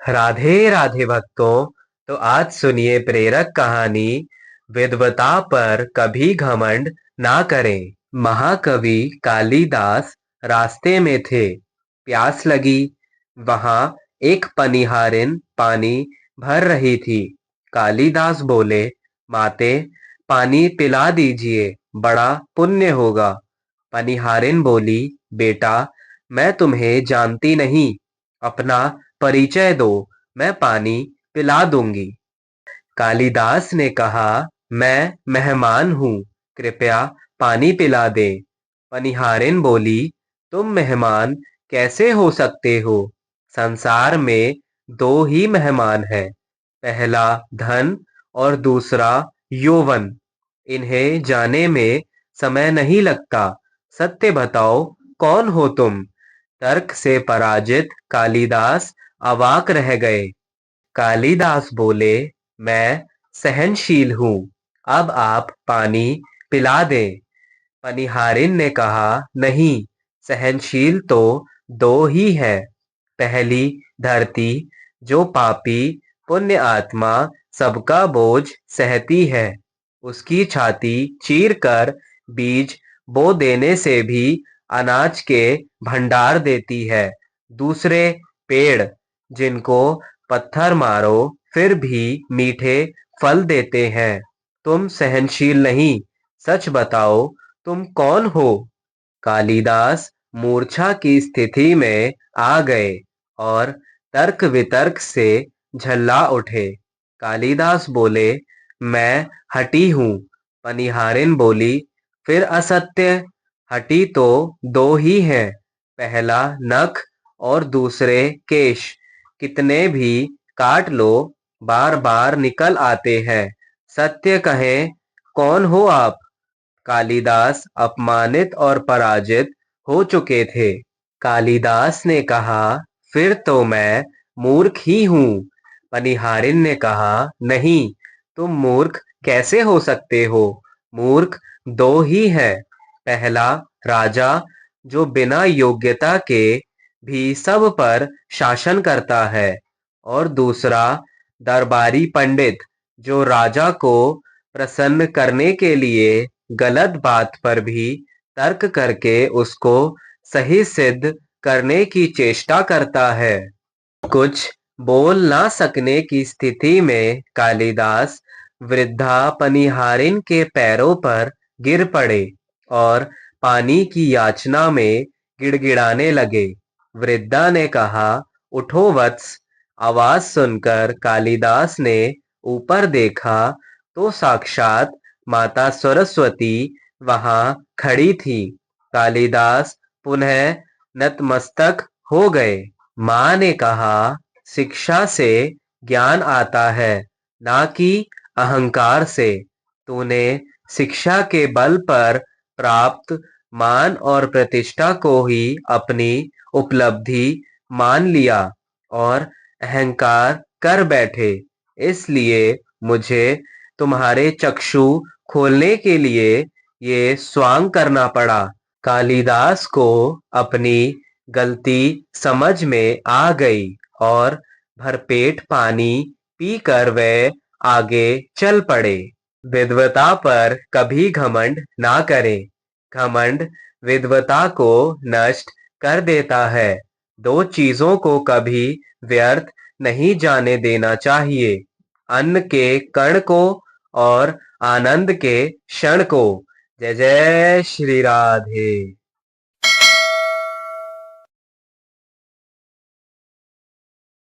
राधे राधे भक्तों। तो आज सुनिए प्रेरक कहानी, विद्वता पर कभी घमंड ना करें। महाकवि कालिदास रास्ते में थे। प्यास लगी। वहां एक पनिहारिन पानी भर रही थी। कालिदास बोले, माते, पानी पिला दीजिए, बड़ा पुण्य होगा। पनिहारिन बोली, बेटा, मैं तुम्हें जानती नहीं, अपना परिचय दो, मैं पानी पिला दूंगी। कालिदास ने कहा, मैं मेहमान हूँ, कृपया पानी पिला दे। पनिहारिन बोली, तुम मेहमान कैसे हो सकते हो? संसार में दो ही मेहमान हैं, पहला धन और दूसरा यौवन। इन्हें जाने में समय नहीं लगता। सत्य बताओ, कौन हो तुम? तर्क से पराजित कालिदास अवाक रह गए। कालिदास बोले, मैं सहनशील हूँ, अब आप पानी पिला दें। पनिहारिन ने कहा, नहीं, सहनशील तो दो ही है। पहली धरती, जो पापी पुण्य आत्मा सबका बोझ सहती है, उसकी छाती चीर कर बीज बो देने से भी अनाज के भंडार देती है। दूसरे पेड़, जिनको पत्थर मारो फिर भी मीठे फल देते हैं। तुम सहनशील नहीं, सच बताओ, तुम कौन हो? कालिदास मूर्छा की स्थिति में आ गए और तर्क वितर्क से झल्ला उठे। कालिदास बोले, मैं हठी हूँ। पनिहारिन बोली, फिर असत्य। हठी तो दो ही हैं, पहला नख और दूसरे केश। कितने भी काट लो, बार बार निकल आते हैं। सत्य कहें, कौन हो आप? कालिदास अपमानित और पराजित हो चुके थे। कालिदास ने कहा, फिर तो मैं मूर्ख ही हूँ। पनिहारिन ने कहा, नहीं, तुम मूर्ख कैसे हो सकते हो? मूर्ख दो ही है, पहला राजा, जो बिना योग्यता के भी सब पर शासन करता है, और दूसरा दरबारी पंडित, जो राजा को प्रसन्न करने के लिए गलत बात पर भी तर्क करके उसको सही सिद्ध करने की चेष्टा करता है। कुछ बोल ना सकने की स्थिति में कालिदास वृद्धा पनिहारिन के पैरों पर गिर पड़े और पानी की याचना में गिड़गिड़ाने लगे। वृद्धा ने कहा, उठो वत्स। आवाज सुनकर कालिदास ने ऊपर देखा तो साक्षात माता सरस्वती वहां खड़ी थी। कालिदास पुनः नतमस्तक हो गए। माँ ने कहा, शिक्षा से ज्ञान आता है, ना कि अहंकार से। तूने शिक्षा के बल पर प्राप्त मान और प्रतिष्ठा को ही अपनी उपलब्धि मान लिया और अहंकार कर बैठे। इसलिए मुझे तुम्हारे चक्षु खोलने के लिए ये स्वांग करना पड़ा। कालिदास को अपनी गलती समझ में आ गई और भरपेट पानी पीकर वे आगे चल पड़े। विद्वता पर कभी घमंड ना करें। घमंड विद्वता को नष्ट कर देता है। दो चीजों को कभी व्यर्थ नहीं जाने देना चाहिए, अन्न के कण को और आनंद के क्षण को। जय जय श्री राधे।